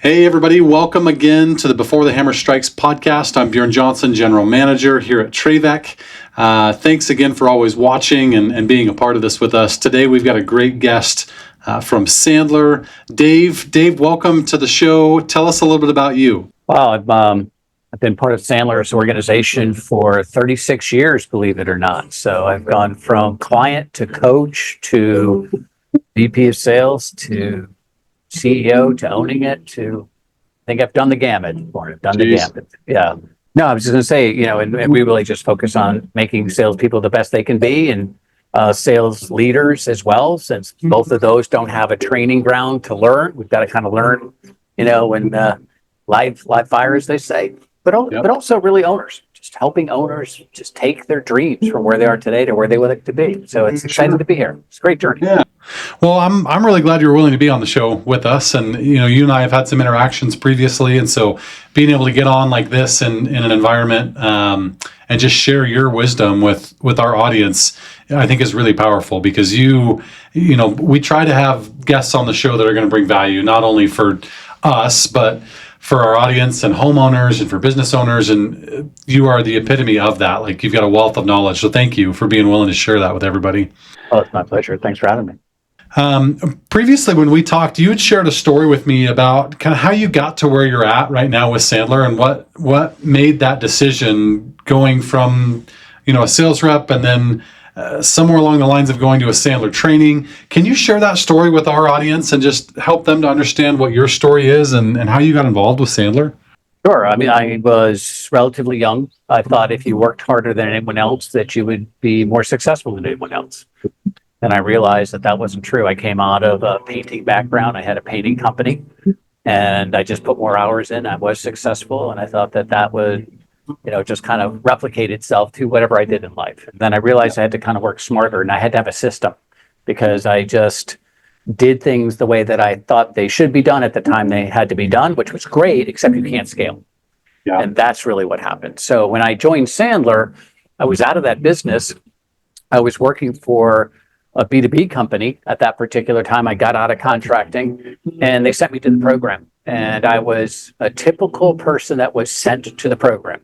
Hey, everybody. Welcome again to the Before the Hammer Strikes podcast. I'm Bjorn Johnson, General Manager here at TraVek. Thanks again for always watching and being a part of this with us. Today, we've got a great guest from Sandler. Dave, welcome to the show. Tell us a little bit about you. Well, I've been part of Sandler's organization for 36 years, believe it or not. So I've gone from client to coach to VP of sales to CEO to owning it to, I think I've done the gamut for it. Yeah. No, I was just going to say, and we really just focus on making salespeople the best they can be and sales leaders as well, since both of those don't have a training ground to learn. We've got to kind of learn, when live fire, as they say, but also really owners, just helping owners just take their dreams from where they are today to where they would like to be. So it's exciting to be here. It's a great journey. Yeah. Well, I'm really glad you're willing to be on the show with us. And, you and I have had some interactions previously. And so being able to get on like this in an environment and just share your wisdom with our audience, I think is really powerful because we try to have guests on the show that are going to bring value, not only for us, but for our audience and homeowners and for business owners. And you are the epitome of that. Like, you've got a wealth of knowledge. So thank you for being willing to share that with everybody. Oh, it's my pleasure. Thanks for having me. Previously, when we talked, you had shared a story with me about kind of how you got to where you're at right now with Sandler and what made that decision going from, a sales rep and then somewhere along the lines of going to a Sandler training. Can you share that story with our audience and just help them to understand what your story is and how you got involved with Sandler? Sure. I mean, I was relatively young. I thought if you worked harder than anyone else, that you would be more successful than anyone else. And I realized that wasn't true. I came out of a painting background. I had a painting company and I just put more hours in. I was successful. And I thought that would, just kind of replicate itself to whatever I did in life. And then I realized I had to kind of work smarter and I had to have a system because I just did things the way that I thought they should be done at the time they had to be done, which was great, except you can't scale. Yeah. And that's really what happened. So when I joined Sandler, I was out of that business. I was working for a B2B company at that particular time. I got out of contracting and they sent me to the program. And I was a typical person that was sent to the program.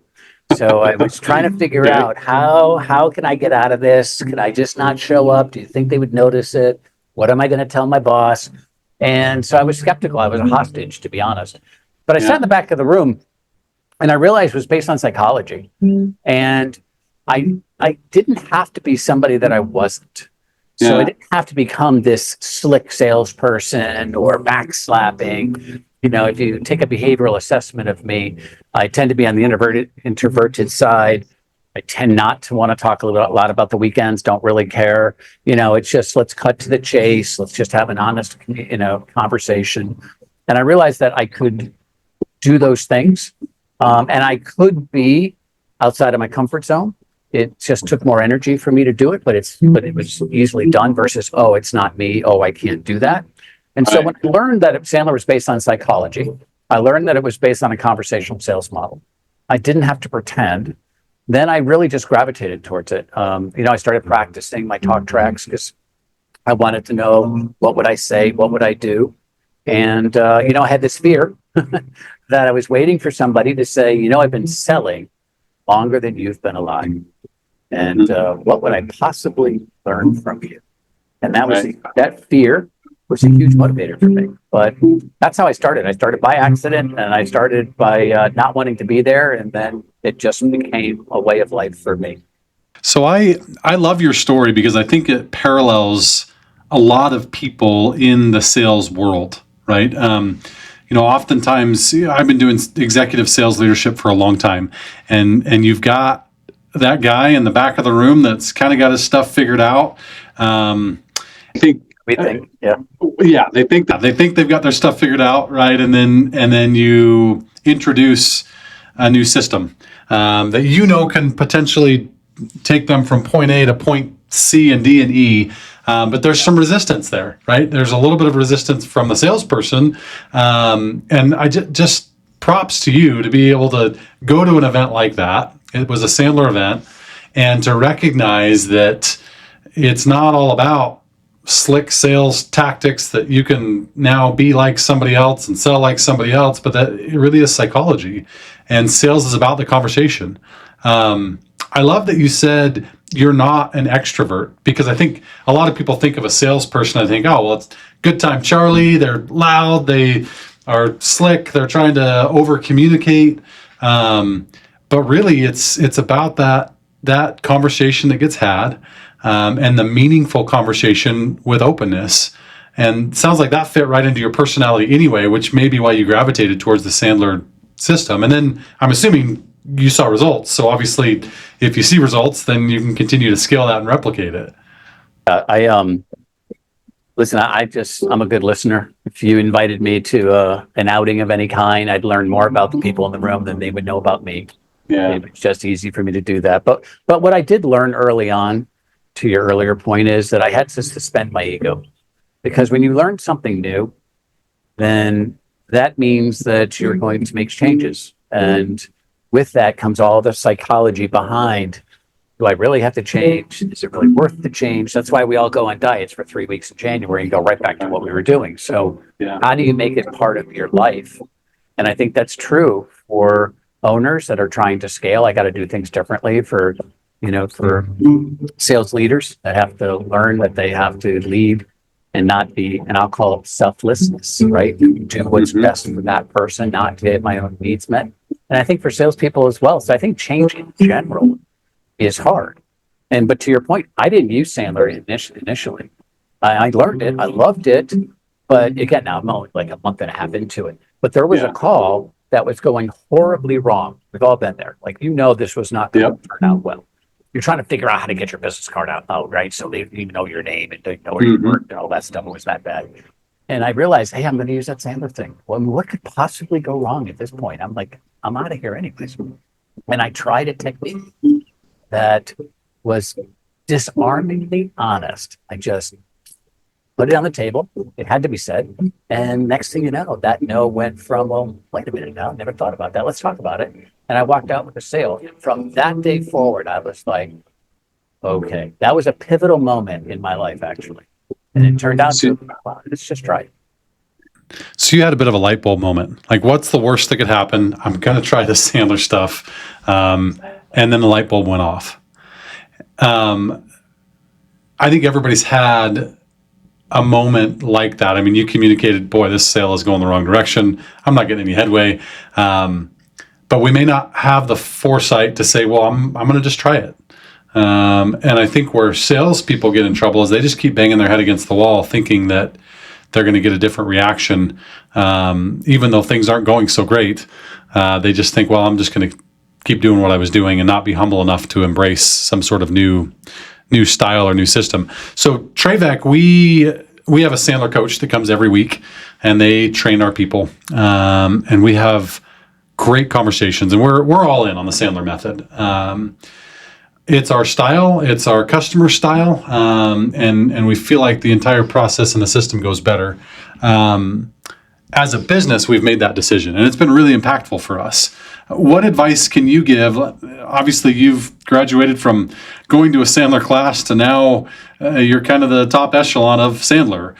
So I was trying to figure out how can I get out of this? Can I just not show up? Do you think they would notice it? What am I going to tell my boss? And so I was skeptical. I was a hostage, to be honest. But I sat in the back of the room and I realized it was based on psychology. And I didn't have to be somebody that I wasn't. So I didn't have to become this slick salesperson or backslapping. If you take a behavioral assessment of me, I tend to be on the introverted side. I tend not to want to talk a lot about the weekends, don't really care. It's just, let's cut to the chase. Let's just have an honest, conversation. And I realized that I could do those things. And I could be outside of my comfort zone. It just took more energy for me to do it, but it was easily done versus, it's not me. I can't do that. And so when I learned that Sandler was based on psychology, I learned that it was based on a conversational sales model. I didn't have to pretend. Then I really just gravitated towards it. I started practicing my talk tracks because I wanted to know what would I say, what would I do? And, I had this fear that I was waiting for somebody to say, I've been selling longer than you've been alive. And what would I possibly learn from you? And that was that fear was a huge motivator for me. But that's how I started. I started by accident and I started by not wanting to be there. And then it just became a way of life for me. So I love your story because I think it parallels a lot of people in the sales world, right? Oftentimes I've been doing executive sales leadership for a long time, and you've got that guy in the back of the room that's kind of got his stuff figured out. They think that they think they've got their stuff figured out, right? And then you introduce a new system that can potentially take them from point A to point C and D and E. But there's some resistance there, right? There's a little bit of resistance from the salesperson. And I just props to you to be able to go to an event like that. It was a Sandler event, and to recognize that it's not all about slick sales tactics that you can now be like somebody else and sell like somebody else, but that it really is psychology, and sales is about the conversation. I love that you said you're not an extrovert, because I think a lot of people think of a salesperson, I think, oh, well, it's good time Charlie, they're loud, they are slick, they're trying to over communicate. But really it's about that conversation that gets had, and the meaningful conversation with openness. And it sounds like that fit right into your personality anyway, which may be why you gravitated towards the Sandler system. And then I'm assuming you saw results. So obviously, if you see results, then you can continue to scale that and replicate it. Listen, I'm a good listener. If you invited me to an outing of any kind, I'd learn more about the people in the room than they would know about me. Yeah. It was just easy for me to do that. But what I did learn early on, to your earlier point, is that I had to suspend my ego. Because when you learn something new, then that means that you're going to make changes. And with that comes all the psychology behind, do I really have to change? Is it really worth the change? That's why we all go on diets for 3 weeks in January and go right back to what we were doing. So how do you make it part of your life? And I think that's true for owners that are trying to scale. I got to do things differently for sales leaders that have to learn that they have to lead and not be, and I'll call it selflessness, right? Do what's best for that person, not to get my own needs met. And I think for salespeople as well. So I think change in general is hard. But to your point, I didn't use Sandler initially. I learned it. I loved it. But again, now I'm only like a month and a half into it. But there was a call that was going horribly wrong. We've all been there. Like, this was not going to turn out well. You're trying to figure out how to get your business card out, right? So they even know your name and they know where you work and all that stuff. It was that bad. And I realized, hey, I'm going to use that Sandler thing. Well, what could possibly go wrong at this point? I'm like, I'm out of here anyways. And I tried a technique that was disarmingly honest. I just put it on the table. It had to be said. And next thing you know, that no went from, well, wait a minute now, never thought about that. Let's talk about it. And I walked out with a sale. From that day forward, I was like, okay, that was a pivotal moment in my life, actually. And it turned out to, wow, let's just try it. So you had a bit of a light bulb moment. Like, what's the worst that could happen? I'm going to try the Sandler stuff. And then the light bulb went off. I think everybody's had a moment like that. I mean, you communicated, boy, this sale is going the wrong direction. I'm not getting any headway. But we may not have the foresight to say, well, I'm going to just try it. And I think where salespeople get in trouble is they just keep banging their head against the wall, thinking that they're going to get a different reaction, even though things aren't going so great. They just think, well, I'm just going to keep doing what I was doing and not be humble enough to embrace some sort of new style or new system. So TraVek, we have a Sandler coach that comes every week, and they train our people, and we have great conversations, and we're all in on the Sandler method. It's our style, it's our customer style, and we feel like the entire process and the system goes better. As a business, we've made that decision, and it's been really impactful for us. What advice can you give? Obviously, you've graduated from going to a Sandler class to now you're kind of the top echelon of Sandler.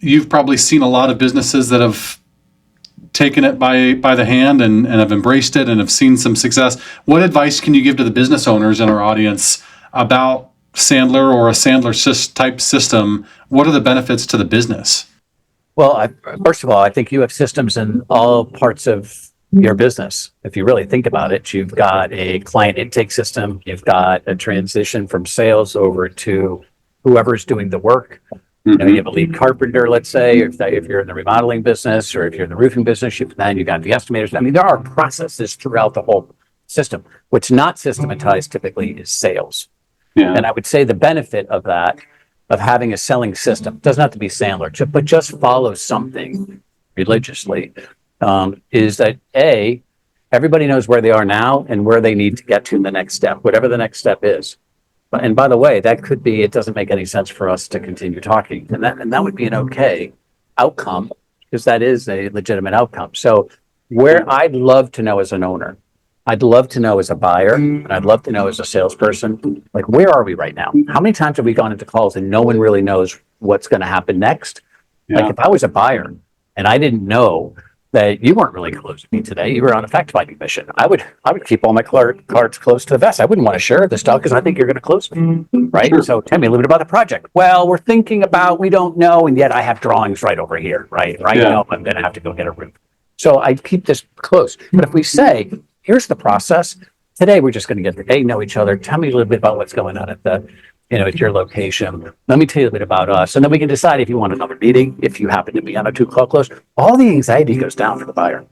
You've probably seen a lot of businesses that have taken it by the hand and have embraced it and have seen some success. What advice can you give to the business owners in our audience about Sandler or a Sandler type system? What are the benefits to the business? Well, first of all, I think you have systems in all parts of your business. If you really think about it, you've got a client intake system, you've got a transition from sales over to whoever's doing the work. You have a lead carpenter, let's say, if you're in the remodeling business, or if you're in the roofing business, then you've got the estimators. I mean, there are processes throughout the whole system. What's not systematized typically is sales. Yeah. And I would say the benefit of that, of having a selling system, doesn't have to be Sandler, but just follow something religiously, is that everybody knows where they are now and where they need to get to in the next step, whatever the next step is. And by the way, that could be, it doesn't make any sense for us to continue talking. And that would be an okay outcome, because that is a legitimate outcome. So where I'd love to know as an owner, I'd love to know as a buyer, and I'd love to know as a salesperson, like, where are we right now? How many times have we gone into calls and no one really knows what's going to happen next. Yeah. Like if I was a buyer and I didn't know that you weren't really closing me today, you were on a fact finding mission, I would keep all my cards close to the vest. I wouldn't want to share this stuff because I think you're going to close me, right? Sure. So tell me a little bit about the project. Well, we're thinking about, we don't know, and yet I have drawings right over here, right? Right Yeah. now I'm going to have to go get a roof. So I keep this close. But if we say, here's the process, today we're just going to get to know each other. Tell me a little bit about what's going on at your location. Let me tell you a bit about us. And then we can decide if you want another meeting, if you happen to be on a 2 o'clock close. All the anxiety goes down for the buyer.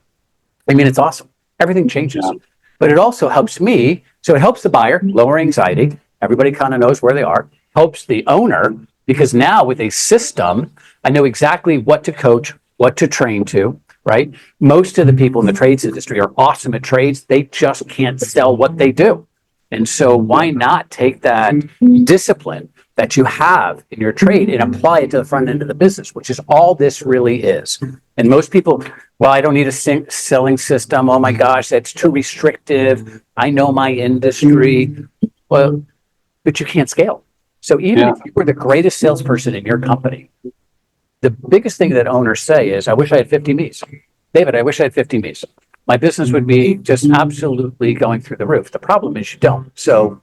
I mean, it's awesome. Everything changes. Yeah. But it also helps me. So it helps the buyer, lower anxiety. Everybody kind of knows where they are. Helps the owner, because now with a system, I know exactly what to coach, what to train to, right? Most of the people in the trades industry are awesome at trades. They just can't sell what they do. And so why not take that discipline that you have in your trade and apply it to the front end of the business, which is all this really is. And most people, well, I don't need a selling system. Oh my gosh, that's too restrictive. I know my industry. Well, but you can't scale. So even if you were the greatest salesperson in your company, the biggest thing that owners say is, I wish I had 50 me's. David, I wish I had 50 me's. My business would be just absolutely going through the roof. The problem is you don't. So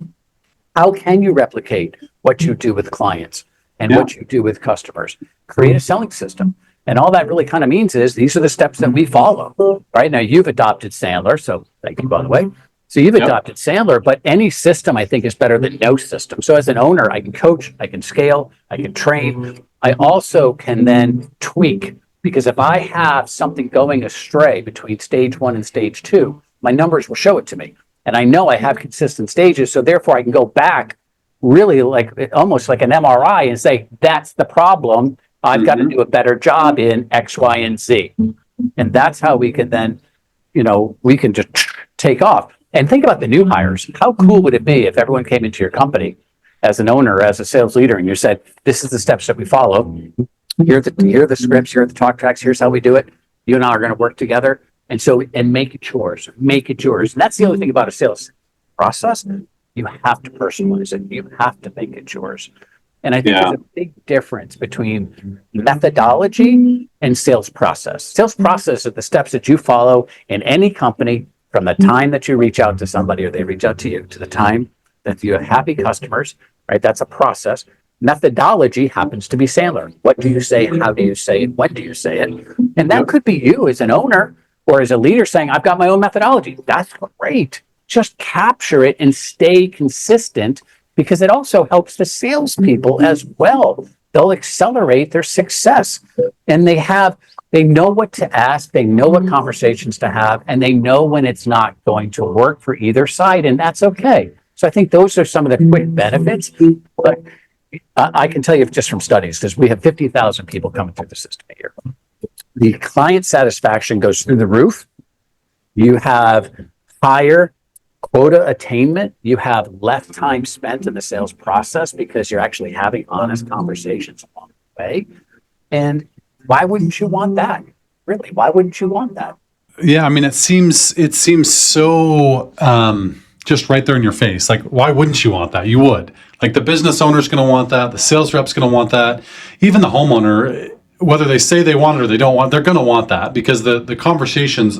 how can you replicate what you do with clients and what you do with customers? Create a selling system. And all that really kind of means is these are the steps that we follow, right? Now you've adopted Sandler. So thank you, by the way. So you've adopted Sandler, but any system I think is better than no system. So as an owner, I can coach, I can scale, I can train. I also can then tweak, because if I have something going astray between stage 1 and stage 2, my numbers will show it to me. And I know I have consistent stages. So therefore I can go back really like almost like an MRI and say, that's the problem. I've got to do a better job in X, Y, and Z. And that's how we can then, we can just take off. And think about the new hires. How cool would it be if everyone came into your company as an owner, as a sales leader, and you said, this is the steps that we follow. Here are the scripts, here are the talk tracks, here's how we do it. You and I are going to work together. And make it yours, make it yours. And that's the other thing about a sales process. You have to personalize it. You have to make it yours. And I think there's a big difference between methodology and sales process. Sales process are the steps that you follow in any company from the time that you reach out to somebody or they reach out to you to the time that you have happy customers, right? That's a process. Methodology happens to be Sandler. What do you say? How do you say it? When do you say it? And that could be you as an owner or as a leader saying, I've got my own methodology. That's great. Just capture it and stay consistent, because it also helps the salespeople as well. They'll accelerate their success, and they know what to ask, they know what conversations to have, and they know when it's not going to work for either side, and that's okay. So I think those are some of the quick benefits. But I can tell you just from studies, because we have 50,000 people coming through the system a year. The client satisfaction goes through the roof. You have higher quota attainment. You have less time spent in the sales process because you're actually having honest conversations along the way. And why wouldn't you want that? Really, why wouldn't you want that? Yeah, I mean, it seems so just right there in your face. Like, why wouldn't you want that? You would. Like, the business owner's going to want that. The sales rep's going to want that. Even the homeowner, whether they say they want it or they don't want, they're going to want that, because the conversations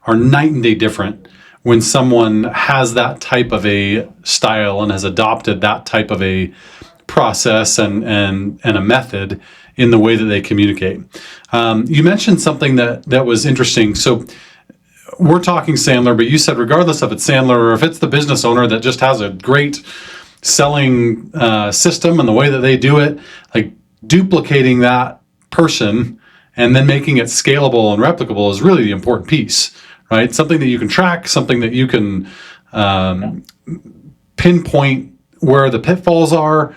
are night and day different when someone has that type of a style and has adopted that type of a process and a method in the way that they communicate. You mentioned something that was interesting. So we're talking Sandler, but you said regardless if it's Sandler or if it's the business owner that just has a great selling system and the way that they do it, like duplicating that person and then making it scalable and replicable is really the important piece, right? Something that you can track, something that you can pinpoint where the pitfalls are.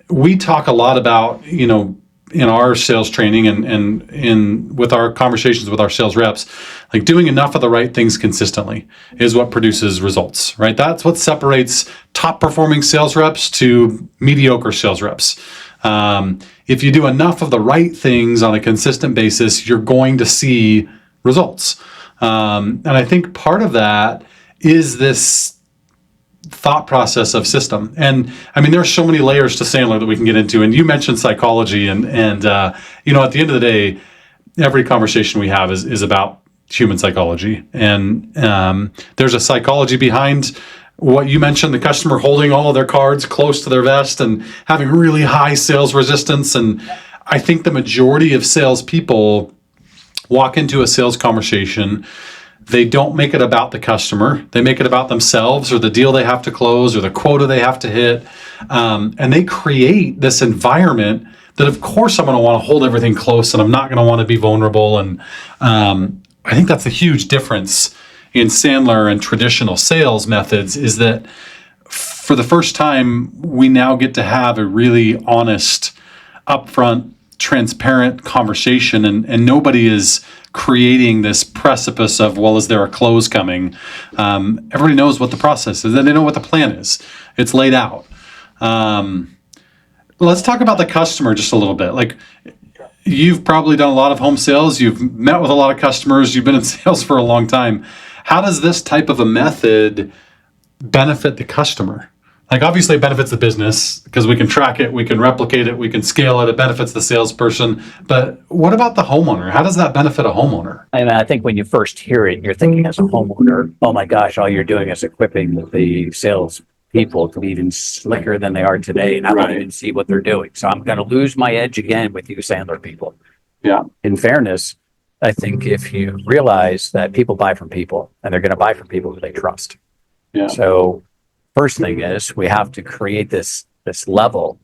We talk a lot about, in our sales training and in with our conversations with our sales reps, like doing enough of the right things consistently is what produces results, right? That's what separates top performing sales reps to mediocre sales reps. If you do enough of the right things on a consistent basis, you're going to see results. And I think part of that is this thought process of system. And I mean, there's so many layers to Sandler that we can get into. And you mentioned psychology, and you know, at the end of the day, every conversation we have is about human psychology. And there's a psychology behind what you mentioned, the customer holding all of their cards close to their vest and having really high sales resistance. And I think the majority of salespeople walk into a sales conversation, they don't make it about the customer. They make it about themselves or the deal they have to close or the quota they have to hit. And they create this environment that, of course, I'm going to want to hold everything close and I'm not going to want to be vulnerable. And I think that's a huge difference in Sandler and traditional sales methods, is that for the first time, we now get to have a really honest, upfront, transparent conversation, and nobody is creating this precipice of, well, is there a close coming? Everybody knows what the process is, and they know what the plan is. It's laid out. Let's talk about the customer just a little bit. Like, you've probably done a lot of home sales. You've met with a lot of customers. You've been in sales for a long time. How does this type of a method benefit the customer? Like, obviously it benefits the business because we can track it, we can replicate it, we can scale it. It benefits the salesperson. But what about the homeowner? How does that benefit a homeowner? I mean, I think when you first hear it, you're thinking as a homeowner, oh my gosh, all you're doing is equipping the sales people to be even slicker than they are today. And I don't even see what they're doing. So I'm going to lose my edge again with you Sandler people. Yeah. In fairness, I think if you realize that people buy from people and they're going to buy from people who they trust. Yeah. So first thing is we have to create this level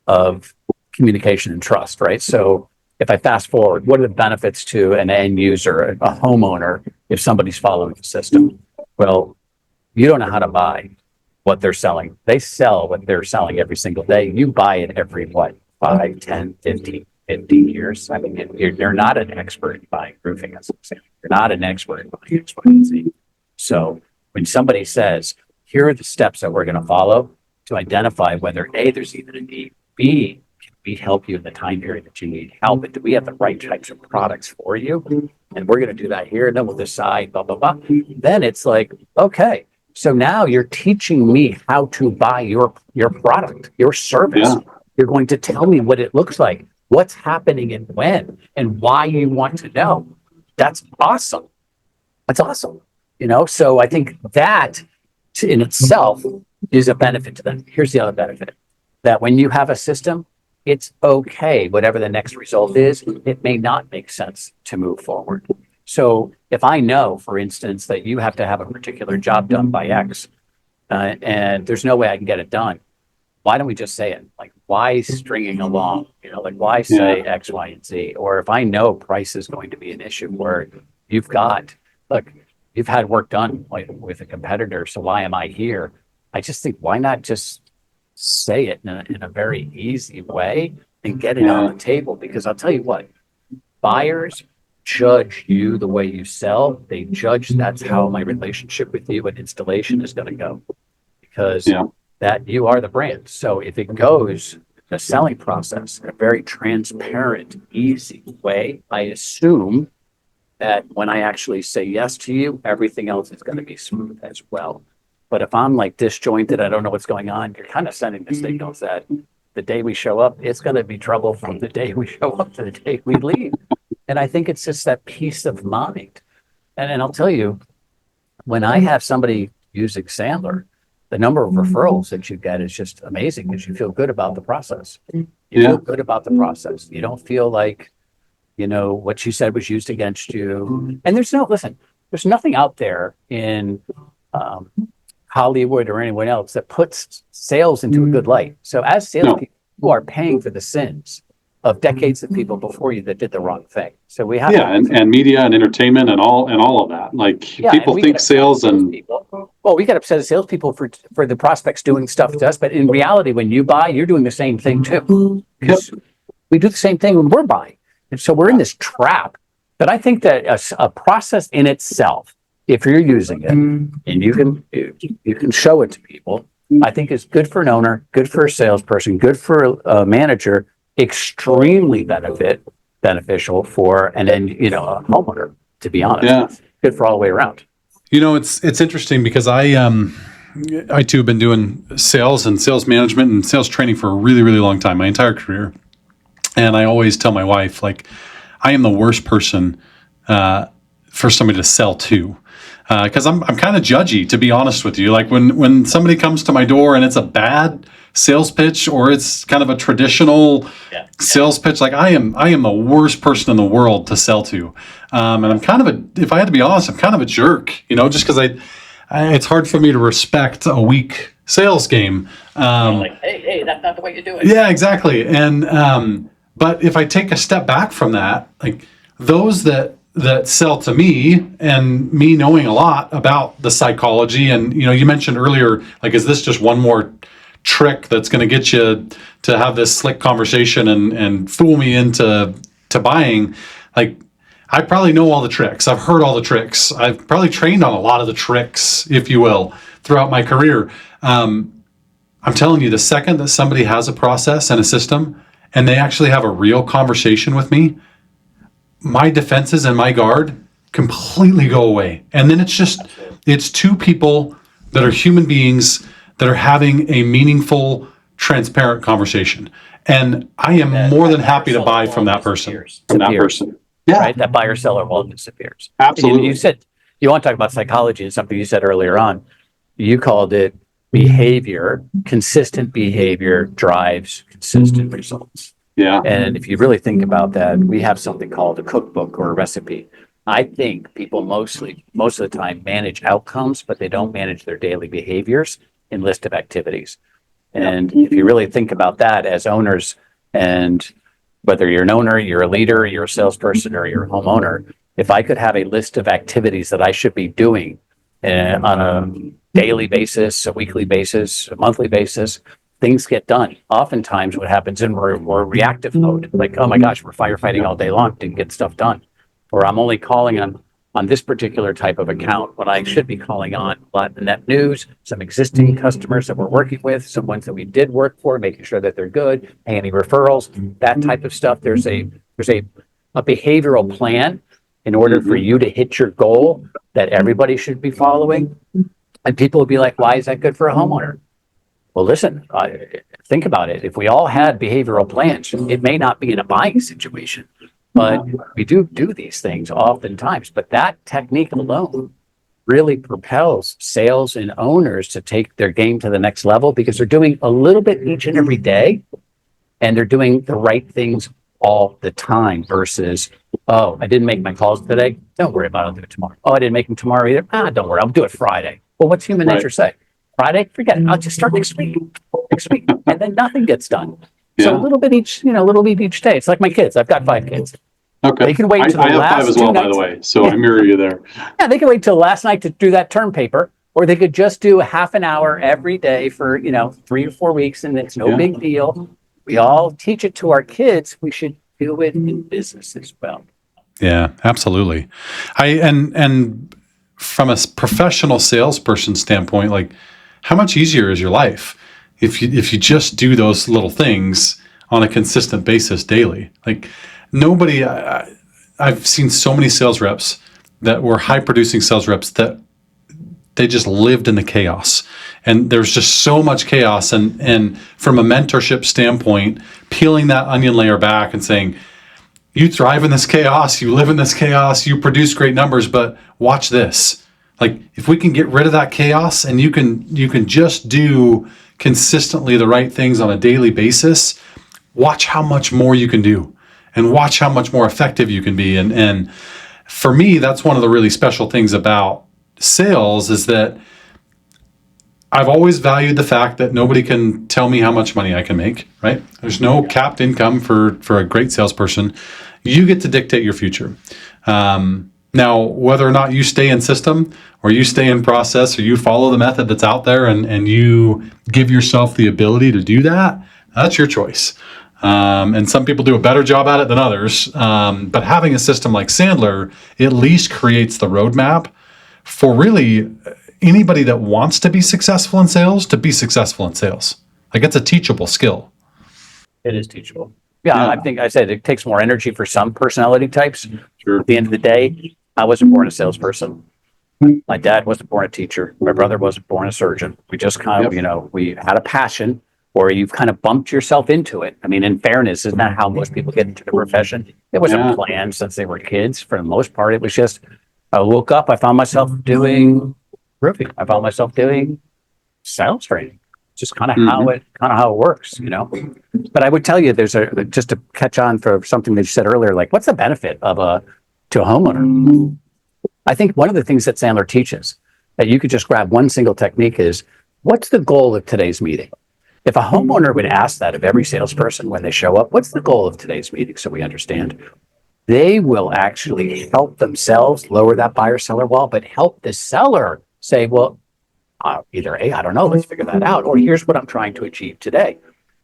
of communication and trust, right? So if I fast forward, what are the benefits to an end user, a homeowner, if somebody's following the system? Well, you don't know how to buy what they're selling. They sell what they're selling every single day. You buy it every, 5, 10, 15 years. I mean, you're not an expert in buying roofing, as I'm saying. You're not an expert in buying X, Y, and Z. So when somebody says, here are the steps that we're going to follow to identify whether A, there's even a need, B, can we help you in the time period that you need help, and do we have the right types of products for you? And we're going to do that here, and then we'll decide, blah, blah, blah. Then it's like, okay, so now you're teaching me how to buy your product, your service. Yeah. You're going to tell me what it looks like, what's happening and when, and why you want to know. That's awesome. That's awesome. So I think that in itself is a benefit to them. Here's the other benefit, that when you have a system, it's okay. Whatever the next result is, it may not make sense to move forward. So if I know, for instance, that you have to have a particular job done by X, and there's no way I can get it done, why don't we just say it? Like, why stringing along? Why say X, Y, and Z? Or if I know price is going to be an issue where you've had work done with a competitor, so why am I here? I just think, why not just say it in a very easy way and get it on the table? Because I'll tell you what, buyers judge you the way you sell. They judge that's how my relationship with you and installation is going to go, because that you are the brand. So if it goes the selling process in a very transparent, easy way, I assume that when I actually say yes to you, everything else is going to be smooth as well. But if I'm like disjointed, I don't know what's going on, you're kind of sending the signals that the day we show up, it's going to be trouble from the day we show up to the day we leave. And I think it's just that peace of mind. And I'll tell you, when I have somebody using Sandler, the number of referrals that you get is just amazing, because you feel good about the process. You feel good about the process. You don't feel like, what you said was used against you. And there's nothing out there in Hollywood or anyone else that puts sales into a good light. So as salespeople, who are paying for the sins of decades of people before you that did the wrong thing. So we have and media and entertainment and all of that. Like, people think sales and we get upset as salespeople for the prospects doing stuff to us, but in reality, when you buy, you're doing the same thing too. Because we do the same thing when we're buying, and so we're in this trap. But I think that a process in itself, if you're using it and you can show it to people, I think is good for an owner, good for a salesperson, good for a manager, extremely beneficial for a homeowner, to be honest. Good for all the way around. It's interesting because I I too have been doing sales and sales management and sales training for a really, really long time, my entire career. And I always tell my wife, like, I am the worst person for somebody to sell to. Because I'm kind of judgy, to be honest with you. Like when somebody comes to my door and it's a bad sales pitch or it's kind of a traditional sales pitch, like I am the worst person in the world to sell to. And I'm kind of if I had to be honest, I'm kind of a jerk, just because it's hard for me to respect a weak sales game. Like, hey, that's not the way you do it. Yeah, exactly. And but if I take a step back from that, like those that sell to me and me knowing a lot about the psychology, and you mentioned earlier, like, is this just one more trick that's going to get you to have this slick conversation and fool me into buying? Like, I probably know all the tricks. I've heard all the tricks. I've probably trained on a lot of the tricks, if you will, throughout my career. I'm telling you, the second that somebody has a process and a system and they actually have a real conversation with me, my defenses and my guard completely go away. And then it's two people that are human beings that are having a meaningful, transparent conversation. And I am more than happy to buy from that person. Yeah. Right? That buyer seller wall disappears. Absolutely. You said, you want to talk about psychology, and something you said earlier on. You called it behavior. Consistent behavior drives consistent results. Yeah. And if you really think about that, we have something called a cookbook or a recipe. I think people most of the time manage outcomes, but they don't manage their daily behaviors in list of activities. And if you really think about that as owners, and whether you're an owner, you're a leader, you're a salesperson, or you're a homeowner, if I could have a list of activities that I should be doing on a daily basis, a weekly basis, a monthly basis, things get done. Oftentimes what happens in we're reactive mode, like, oh my gosh, we're firefighting all day long, didn't get stuff done. Or I'm only calling on this particular type of account when I should be calling on a lot of the net news, some existing customers that we're working with, some ones that we did work for, making sure that they're good, any referrals, that type of stuff. There's a behavioral plan in order for you to hit your goal that everybody should be following. And people will be like, why is that good for a homeowner? Well, listen, think about it. If we all had behavioral plans, it may not be in a buying situation, but we do these things oftentimes. But that technique alone really propels sales and owners to take their game to the next level, because they're doing a little bit each and every day, and they're doing the right things all the time versus, oh, I didn't make my calls today. Don't worry about it. I'll do it tomorrow. Oh, I didn't make them tomorrow either. Don't worry. I'll do it Friday. Well, what's human nature say? Friday? Forget it. I'll just start next week. And then nothing gets done. Yeah. So a little bit each day. It's like my kids. I've got 5 kids. Okay. They can wait until the last 5 as well, by the way. So I mirror you there. Yeah, they can wait till last night to do that term paper, or they could just do a half an hour every day for, 3 or 4 weeks, and it's no big deal. We all teach it to our kids. We should do it in business as well. Yeah, absolutely. And from a professional salesperson standpoint, like, how much easier is your life if you just do those little things on a consistent basis daily? Like, nobody, I've seen so many sales reps that were high producing sales reps that they just lived in the chaos, and there's just so much chaos. And from a mentorship standpoint, peeling that onion layer back and saying, you thrive in this chaos, you live in this chaos, you produce great numbers, but watch this. Like, if we can get rid of that chaos and you can just do consistently the right things on a daily basis, watch how much more you can do and watch how much more effective you can be. And for me, that's one of the really special things about sales, is that I've always valued the fact that nobody can tell me how much money I can make, right? There's no capped income for a great salesperson. You get to dictate your future. Now, whether or not you stay in system or you stay in process or you follow the method that's out there and you give yourself the ability to do that, that's your choice. And some people do a better job at it than others. But having a system like Sandler at least creates the roadmap for really anybody that wants to be successful in sales to be successful in sales. Like, it's a teachable skill. It is teachable. Yeah, I think I said it takes more energy for some personality types. Sure. At the end of the day, I wasn't born a salesperson. My dad wasn't born a teacher. My brother wasn't born a surgeon. We just kind of, we had a passion, or you've kind of bumped yourself into it. I mean, in fairness, isn't that how most people get into the profession? It wasn't planned since they were kids. For the most part, it was just, I woke up, I found myself doing roofing. I found myself doing sales training. Just kind of how it works, But I would tell you, just to catch on for something that you said earlier, like what's the benefit to a homeowner? I think one of the things that Sandler teaches that you could just grab one single technique is, what's the goal of today's meeting? If a homeowner would ask that of every salesperson when they show up, what's the goal of today's meeting? So we understand, they will actually help themselves lower that buyer seller wall, but help the seller say, well, either A, I don't know, let's figure that out, or here's what I'm trying to achieve today.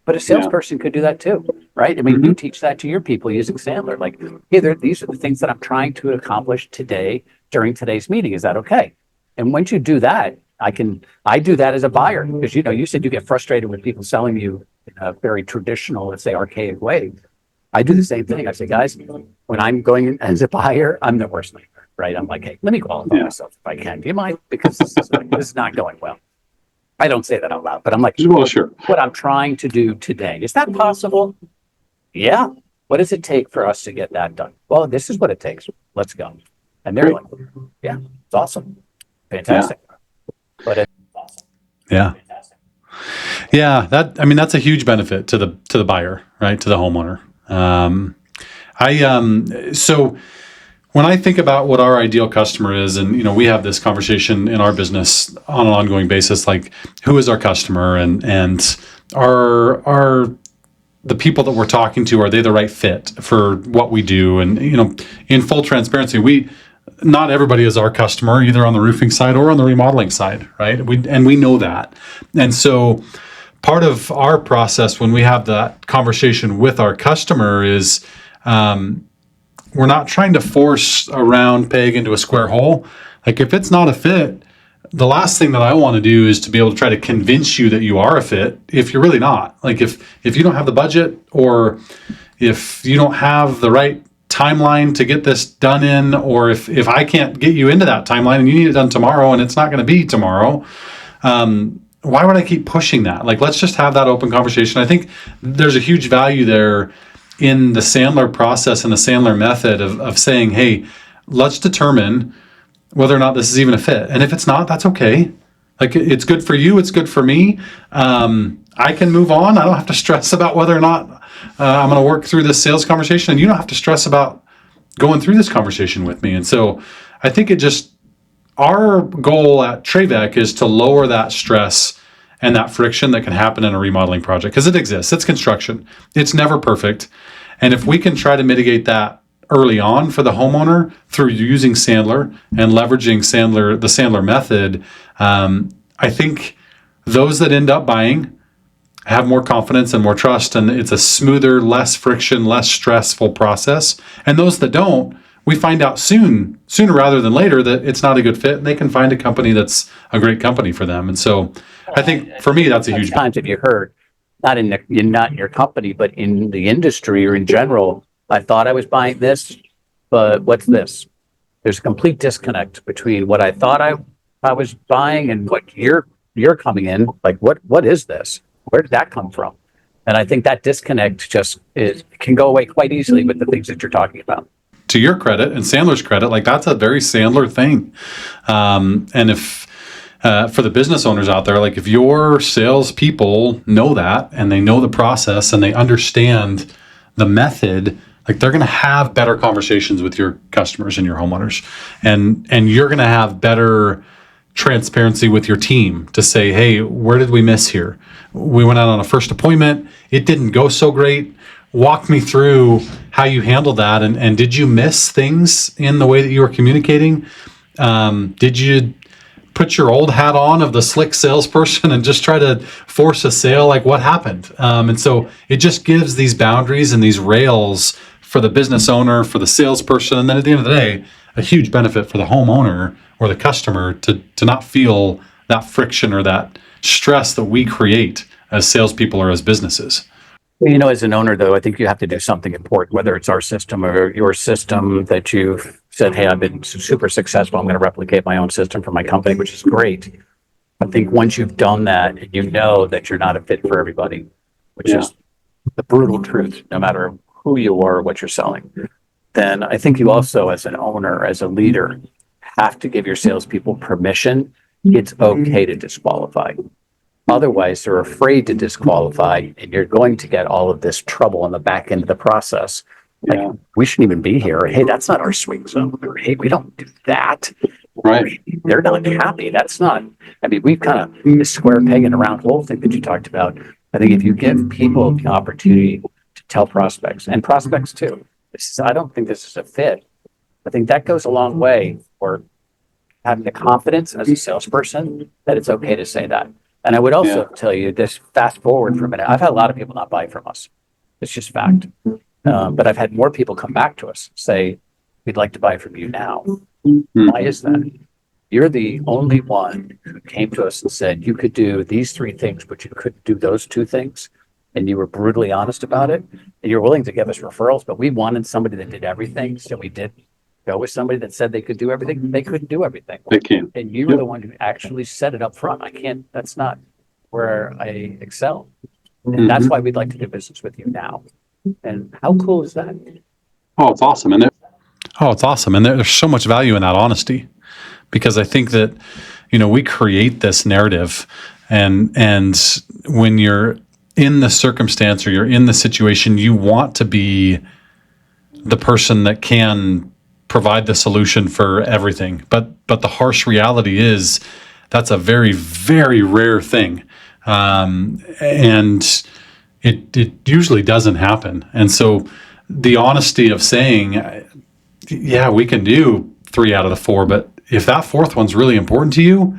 But a salesperson could do that too, right? I mean, you teach that to your people using Sandler, like, hey, these are the things that I'm trying to accomplish today during today's meeting. Is that okay? And once you do that, I do that as a buyer, because, you said you get frustrated with people selling you in a very traditional, let's say, archaic way. I do the same thing. I say, guys, when I'm going in as a buyer, I'm the worst nightmare, right? I'm like, hey, let me qualify myself if I can. Do you mind? Because this is not going well. I don't say that out loud, but I'm like, Well, sure. What I'm trying to do today, is that possible? Yeah. What does it take for us to get that done? Well, this is what it takes. Let's go. And they're like, yeah, it's awesome. Fantastic. But it's awesome. Yeah. Fantastic. Yeah. That's a huge benefit to the buyer, right? To the homeowner. So when I think about what our ideal customer is, and we have this conversation in our business on an ongoing basis, like who is our customer, and are the people that we're talking to, are they the right fit for what we do? And in full transparency, not everybody is our customer, either on the roofing side or on the remodeling side, right? We know that, and so part of our process when we have that conversation with our customer is, we're not trying to force a round peg into a square hole. Like if it's not a fit, the last thing that I want to do is to be able to try to convince you that you are a fit if you're really not. Like if you don't have the budget, or if you don't have the right timeline to get this done in, or if I can't get you into that timeline and you need it done tomorrow and it's not going to be tomorrow, why would I keep pushing that? Like, let's just have that open conversation. I think there's a huge value there in the Sandler process and the Sandler method of saying, hey, let's determine whether or not this is even a fit. And if it's not, that's okay. Like, it's good for you. It's good for me. I can move on. I don't have to stress about whether or not I'm going to work through this sales conversation. And you don't have to stress about going through this conversation with me. And so I think our goal at TraVek is to lower that stress and that friction that can happen in a remodeling project, because it exists. It's construction. It's never perfect. And if we can try to mitigate that early on for the homeowner through using Sandler and leveraging the Sandler method, I think those that end up buying have more confidence and more trust, and it's a smoother, less friction, less stressful process. And those that don't, we find out sooner rather than later that it's not a good fit, and they can find a company that's a great company for them. And so I think for me, that's a huge. Times have you heard, not in your company, but in the industry or in general, I thought I was buying this, but what's this? There's a complete disconnect between what I thought I was buying and what you're coming in. Like, what is this? Where did that come from? And I think that disconnect can go away quite easily with the things that you're talking about. To your credit and Sandler's credit, like that's a very Sandler thing. And if for the business owners out there, like if your salespeople know that and they know the process and they understand the method, like they're going to have better conversations with your customers and your homeowners, and you're going to have better transparency with your team to say, hey, where did we miss here? We went out on a first appointment. It didn't go so great. Walk me through how you handled that. And did you miss things in the way that you were communicating? Did you put your old hat on of the slick salesperson and just try to force a sale? Like, what happened? And so it just gives these boundaries and these rails for the business owner, for the salesperson. And then at the end of the day, a huge benefit for the homeowner or the customer to not feel that friction or that stress that we create as salespeople or as businesses. As an owner, though, I think you have to do something important, whether it's our system or your system that you've said, hey, I've been super successful. I'm going to replicate my own system for my company, which is great. I think once you've done that and you know that you're not a fit for everybody, which is the brutal truth, no matter who you are or what you're selling, then I think you also, as an owner, as a leader, have to give your salespeople permission. It's okay to disqualify. Otherwise, they're afraid to disqualify, and you're going to get all of this trouble on the back end of the process. Like, we shouldn't even be here. Hey, that's not our swing zone. Or, hey, we don't do that. Right. They're not happy. That's not, I mean, we've kind of this square peg in a round hole thing that you talked about. I think if you give people the opportunity to tell prospects, and prospects too, I don't think this is a fit. I think that goes a long way for having the confidence as a salesperson that it's okay to say that. And I would also tell you this, fast forward for a minute. I've had a lot of people not buy from us. It's just fact. But I've had more people come back to us, say, we'd like to buy from you now. Why is that? You're the only one who came to us and said, you could do these 3 things, but you couldn't do those 2 things. And you were brutally honest about it. And you're willing to give us referrals, but we wanted somebody that did everything. So we did go with somebody that said they could do everything. They couldn't do everything. They can't. And you were the one who actually said it up front. I can't, that's not where I excel. And that's why we'd like to do business with you now. And how cool is that? Oh, it's awesome. And it's awesome. And there's so much value in that honesty, because I think that, we create this narrative, and when you're in the circumstance or you're in the situation, you want to be the person that can provide the solution for everything. But the harsh reality is that's a very, very rare thing. And it usually doesn't happen. And so the honesty of saying, yeah, we can do 3 out of the 4, but if that 4th one's really important to you,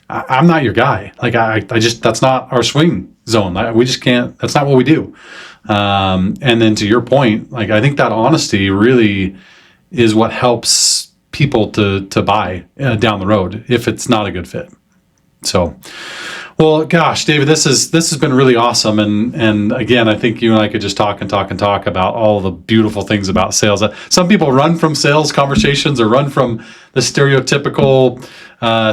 I'm not your guy. Like I just, that's not our swing zone. We just can't, that's not what we do. And then to your point, like, I think that honesty really is what helps people to buy down the road if it's not a good fit. So, well, gosh, David, this has been really awesome. And again, I think you and I could just talk about all the beautiful things about sales. Some people run from sales conversations or run from the stereotypical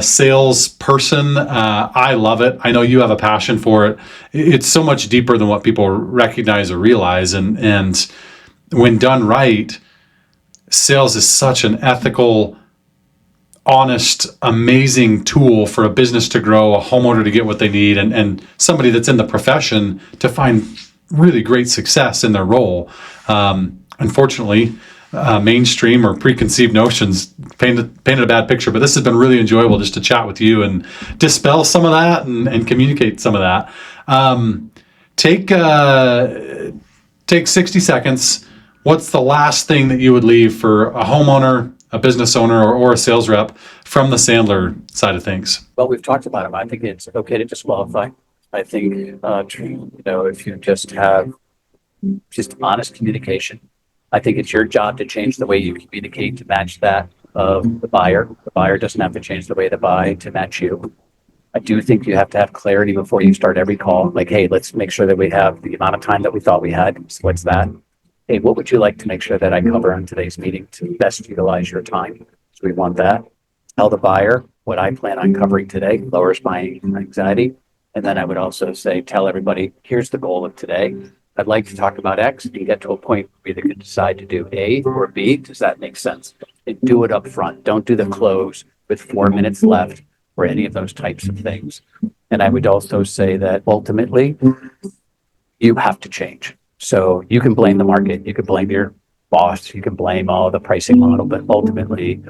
sales person. I love it. I know you have a passion for it. It's so much deeper than what people recognize or realize. And when done right, sales is such an ethical, honest, amazing tool for a business to grow, a homeowner to get what they need, and somebody that's in the profession to find really great success in their role. Unfortunately, mainstream or preconceived notions painted a bad picture, but this has been really enjoyable just to chat with you and dispel some of that and communicate some of that. Take 60 seconds. What's the last thing that you would leave for a homeowner, a business owner, or a sales rep from the Sandler side of things? Well, we've talked about it. I think it's okay to disqualify. I think, if you just have just honest communication, I think it's your job to change the way you communicate to match that of the buyer. The buyer doesn't have to change the way they buy to match you. I do think you have to have clarity before you start every call. Like, hey, let's make sure that we have the amount of time that we thought we had. So what's that? Hey, what would you like to make sure that I cover on today's meeting to best utilize your time? So we want that. Tell the buyer what I plan on covering today, lowers my anxiety. And then I would also say, tell everybody, here's the goal of today. I'd like to talk about X and get to a point where we could decide to do A or B. Does that make sense? And do it up front. Don't do the close with 4 minutes left or any of those types of things. And I would also say that ultimately, you have to change. So you can blame the market, you can blame your boss, you can blame all the pricing model, but ultimately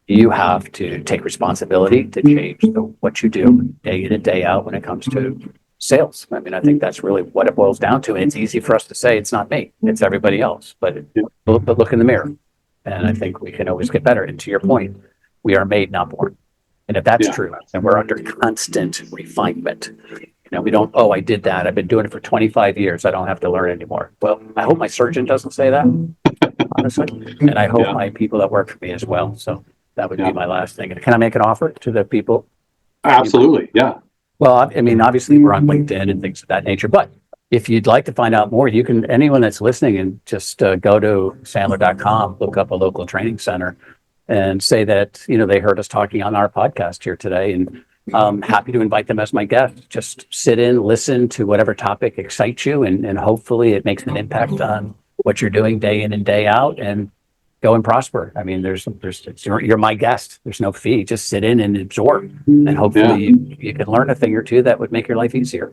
you have to take responsibility to change what you do day in and day out when it comes to sales. I mean, I think that's really what it boils down to. And it's easy for us to say it's not me, it's everybody else, but look in the mirror. And I think we can always get better. And to your point, we are made, not born. And if that's true, and we're under constant refinement, we don't, oh, I did that. I've been doing it for 25 years. I don't have to learn anymore. Well, I hope my surgeon doesn't say that, honestly. And I hope my people that work for me as well. So that would be my last thing. Can I make an offer to the people? Absolutely. Yeah. Well, I mean, obviously we're on LinkedIn and things of that nature, but if you'd like to find out more, you can, anyone that's listening, and just go to Sandler.com, look up a local training center and say that, they heard us talking on our podcast here today, and I'm happy to invite them as my guest. Just sit in, listen to whatever topic excites you, and hopefully it makes an impact on what you're doing day in and day out, and go and prosper. I mean, you're my guest. There's no fee. Just sit in and absorb, and hopefully you can learn a thing or two that would make your life easier.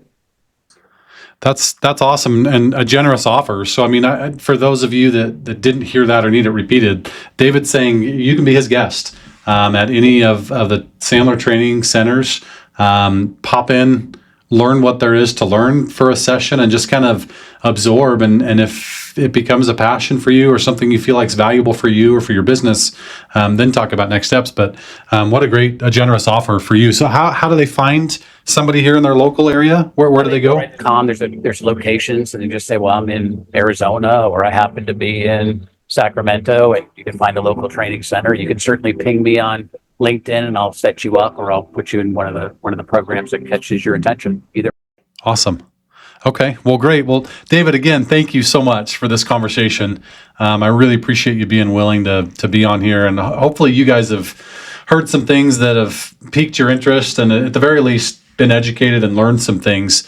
That's awesome, and a generous offer. So, I mean, for those of you that didn't hear that or need it repeated, David's saying you can be his guest at any of the Sandler training centers. Pop in, learn what there is to learn for a session, and just kind of absorb. And if it becomes a passion for you or something you feel like is valuable for you or for your business, then talk about next steps. But what a generous offer for you. So how do they find somebody here in their local area? Where do they go? There's locations, and you just say, well, I'm in Arizona, or I happen to be in Sacramento, and you can find a local training center. You can certainly ping me on LinkedIn, and I'll set you up, or I'll put you in one of the programs that catches your attention. Either. Awesome. Okay. Well, great. Well, David, again, thank you so much for this conversation. I really appreciate you being willing to be on here, and hopefully you guys have heard some things that have piqued your interest, and at the very least been educated and learned some things.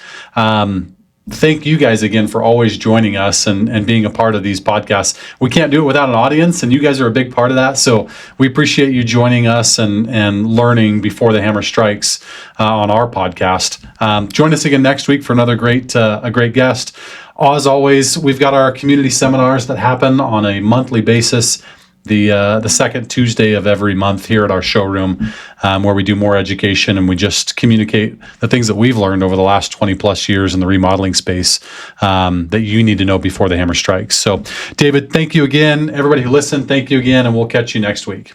Thank you guys again for always joining us and being a part of these podcasts. We can't do it without an audience, and you guys are a big part of that. So we appreciate you joining us and learning before the hammer strikes on our podcast. Join us again next week for another a great guest. As always, we've got our community seminars that happen on a monthly basis, the second Tuesday of every month here at our showroom, where we do more education and we just communicate the things that we've learned over the last 20 plus years in the remodeling space that you need to know before the hammer strikes. So, David, thank you again. Everybody who listened, thank you again, and we'll catch you next week.